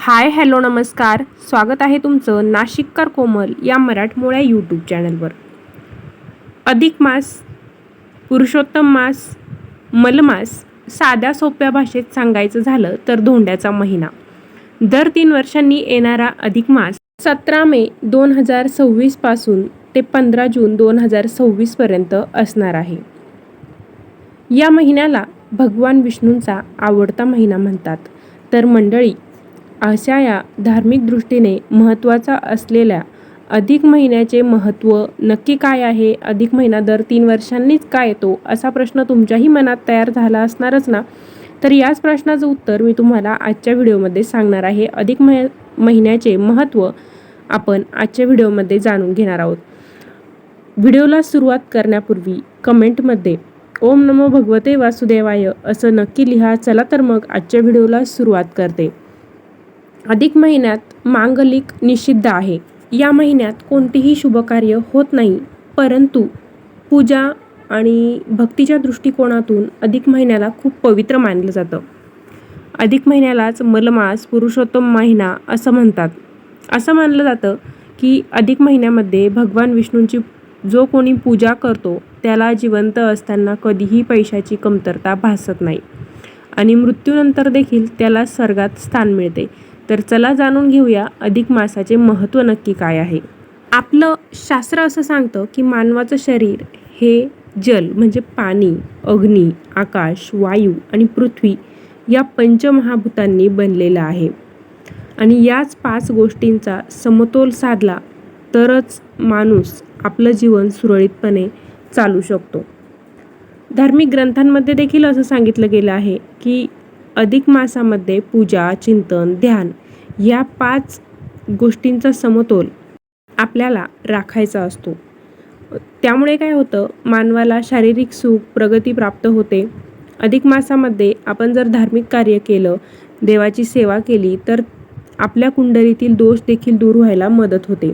Hi hello नमस्कार. स्वागत आहे तुमचं नाशिककर कोमल या मराठमोळ्या यूट्यूब चॅनलवर. अधिक मास, पुरुषोत्तम मास, मलमास, साध्या सोप्या भाषेत सांगायचं झालं तर धोंड्याचा महिना. दर 3 वर्षांनी येणारा अधिक मास 17 मे 2026 पासून ते 15 जून 2026 पर्यंत असणार आहे. या महिन्याला भगवान विष्णूंचा आवडता महिना म्हणतात. तर मंडळी, अशा या धार्मिक दृष्टीने महत्त्वाचा असलेल्या अधिक महिन्याचे महत्त्व नक्की काय आहे? अधिक महिना दर 3 वर्षांनीच का येतो? असा प्रश्न तुमच्याही मनात तयार झाला असणारच ना? तर याच प्रश्नाचं उत्तर मी तुम्हाला आजच्या व्हिडिओमध्ये सांगणार आहे. अधिक महिन्याचे महत्त्व आपण आजच्या व्हिडिओमध्ये जाणून घेणार आहोत. व्हिडिओला सुरुवात करण्यापूर्वी कमेंटमध्ये ओम नमो भगवते वासुदेवाय असं नक्की लिहा. चला तर मग आजच्या व्हिडिओला सुरुवात करते. अधिक महिन्यात मांगलिक निषिद्ध आहे. या महिन्यात कोणतेही शुभकार्य होत नाही, परंतु पूजा आणि भक्तीच्या दृष्टिकोनातून अधिक महिन्याला खूप पवित्र मानलं जातं. अधिक महिन्यालाच मलमास, पुरुषोत्तम महिना असं म्हणतात. असं मानलं जातं की अधिक महिन्यामध्ये भगवान विष्णूंची जो कोणी पूजा करतो त्याला जिवंत असताना कधीही पैशाची कमतरता भासत नाही आणि मृत्यूनंतर देखील त्याला स्वर्गात स्थान मिळते. तर चला जाणून घेऊया अधिक मासाचे महत्त्व नक्की काय आहे. आपलं शास्त्र असं सांगतं की मानवाचं शरीर हे जल म्हणजे पाणी, अग्नी, आकाश, वायू आणि पृथ्वी या पंचमहाभूतांनी बनलेलं आहे आणि याच 5 गोष्टींचा समतोल साधला तरच माणूस आपलं जीवन सुरळीतपणे चालू शकतो. धार्मिक ग्रंथांमध्ये देखील असं सांगितलं गेलं आहे की अधिक मासामध्ये पूजा, चिंतन, ध्यान या 5 गोष्टींचा समतोल आपल्याला राखायचा असतो. त्यामुळे काय होतं, मानवाला शारीरिक सुख, प्रगती प्राप्त होते. अधिक मासामध्ये आपण जर धार्मिक कार्य केलं, देवाची सेवा केली तर आपल्या कुंडलीतील दोष देखील दूर व्हायला मदत होते.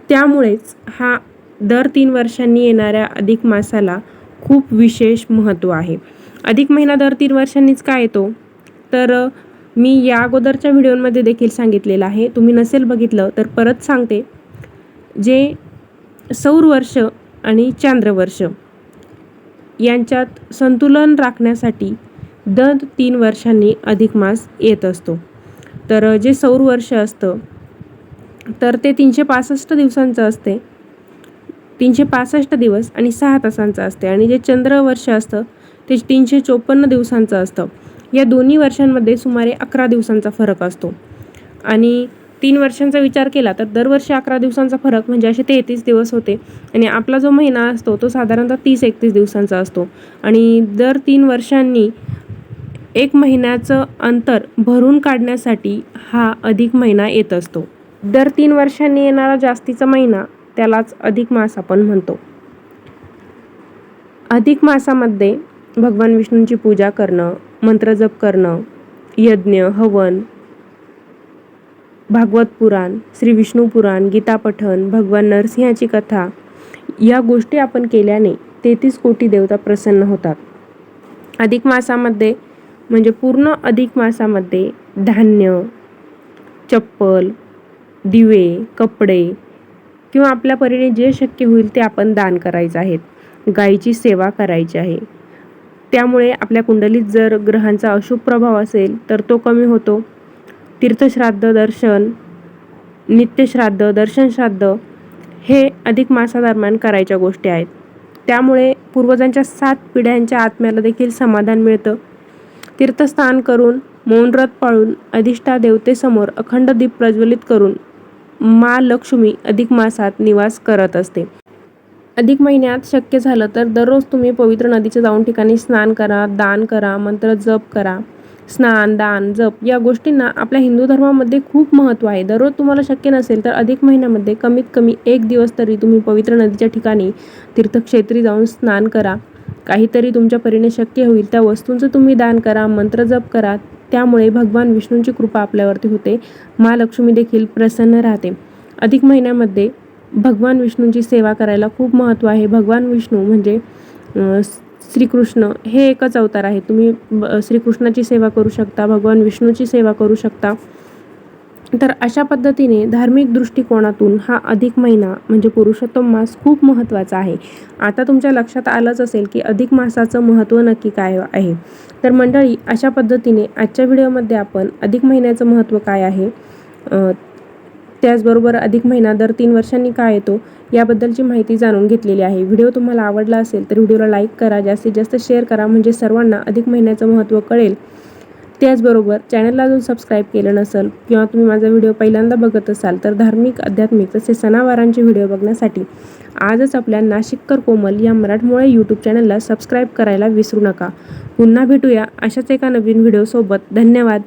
त्यामुळेच हा दर 3 वर्षांनी येणाऱ्या अधिक मासाला खूप विशेष महत्त्व आहे. अधिक महिना दर 3 वर्षांनीच का येतो? तर मी या अगोदरच्या व्हिडिओमध्ये देखील सांगितलेलं आहे. तुम्ही नसेल बघितलं तर परत सांगते. जे सौर वर्ष आणि चांद्रवर्ष यांच्यात संतुलन राखण्यासाठी दर 3 वर्षांनी अधिक मास येत असतो. तर जे सौर वर्ष असतं तर ते 365 दिवसांचं असते. 365 दिवस आणि 6 तासांचं असते आणि जे चंद्रवर्ष असतं ते 354 दिवसांचं असतं. या दोन्ही वर्षांमध्ये सुमारे 11 दिवसांचा फरक असतो आणि 3 वर्षांचा विचार केला तर दरवर्षी 11 दिवसांचा फरक म्हणजे असे 33 दिवस होते आणि आपला जो महिना असतो तो साधारणतः 30-31 दिवसांचा असतो आणि दर 3 वर्षांनी 1 महिन्याचं अंतर भरून काढण्यासाठी हा अधिक महिना येत असतो. दर 3 वर्षांनी येणारा जास्तीचा महिना त्यालाच अधिक मास आपण म्हणतो. अधिक मासामध्ये भगवान विष्णूंची पूजा करणं, मंत्रजप करणं, यज्ञ, हवन, भागवत पुराण, श्री विष्णू पुराण, गीता पठण, भगवान नरसिंहाची कथा या गोष्टी आपण केल्याने 33 कोटी देवता प्रसन्न होतात. अधिक मासामध्ये म्हणजे पूर्ण अधिक मासामध्ये धान्य, चप्पल, दिवे, कपडे किंवा आपल्या परीने जे शक्य होईल ते आपण दान करायचं आहे. गायीची सेवा करायची आहे. त्यामुळे आपल्या कुंडलीत जर ग्रहांचा अशुभ प्रभाव असेल तर तो कमी होतो. तीर्थश्राद्ध, दर्शन, नित्यश्राद्ध, दर्शनश्राद्ध हे अधिक मासादरम्यान करायच्या गोष्टी आहेत. त्यामुळे पूर्वजांच्या 7 पिढ्यांच्या आत्म्याला देखील समाधान मिळतं. तीर्थस्नान करून, मौन व्रत पाळून, अधिष्ठा देवतेसमोर अखंड दीप प्रज्वलित करून मा लक्ष्मी अधिक मासात निवास करत असते. अधिक महिन्यात शक्य झालं तर दररोज तुम्ही पवित्र नदीच्या जाऊन ठिकाणी स्नान करा, दान करा, मंत्र जप करा. स्नान, दान, जप या गोष्टींना आपल्या हिंदू धर्मामध्ये खूप महत्त्व आहे. दररोज तुम्हाला शक्य नसेल तर अधिक महिन्यामध्ये कमीत कमी 1 दिवस तरी तुम्ही पवित्र नदीच्या ठिकाणी तीर्थक्षेत्री जाऊन स्नान करा. काहीतरी तुमच्या परीने शक्य होईल त्या वस्तूंचं तुम्ही दान करा, मंत्र जप करा. त्यामुळे भगवान विष्णूंची कृपा आपल्यावरती होते. महालक्ष्मी देखील प्रसन्न राहते. अधिक महिन्यामध्ये भगवान विष्णूंची सेवा करायला खूप महत्त्व आहे. भगवान विष्णू म्हणजे श्रीकृष्ण हे एकच अवतार आहे. तुम्ही श्रीकृष्णाची सेवा करू शकता, भगवान विष्णूची सेवा करू शकता. तर अशा पद्धतीने धार्मिक दृष्टिकोनातून हा अधिक महिना म्हणजे पुरुषोत्तम मास खूप महत्त्वाचा आहे. आता तुमच्या लक्षात आलंच असेल की अधिक मासाचं महत्त्व नक्की काय आहे. तर मंडळी, अशा पद्धतीने आजच्या व्हिडिओमध्ये आपण अधिक महिन्याचं महत्त्व काय आहे, त्याचबरोबर अधिक महिना दर 3 वर्षांनी का येतो याबद्दलची माहिती जाणून घेतलेली आहे. व्हिडिओ तुम्हाला आवडला असेल तर व्हिडिओला लाईक करा, जास्तीत जास्त शेअर करा, म्हणजे सर्वांना अधिक महिन्याचं महत्त्व कळेल. त्याचबरोबर चॅनलला अजून सबस्क्राईब केलं नसेल किंवा तुम्ही माझा व्हिडिओ पहिल्यांदा बघत असाल तर धार्मिक, आध्यात्मिक तसेच सणावारांचे व्हिडिओ बघण्यासाठी आजच आपल्या नाशिककर कोमल या मराठमोळ्या यूट्यूब चॅनलला सबस्क्राईब करायला विसरू नका. पुन्हा भेटूया अशाच एका नवीन व्हिडिओसोबत. धन्यवाद.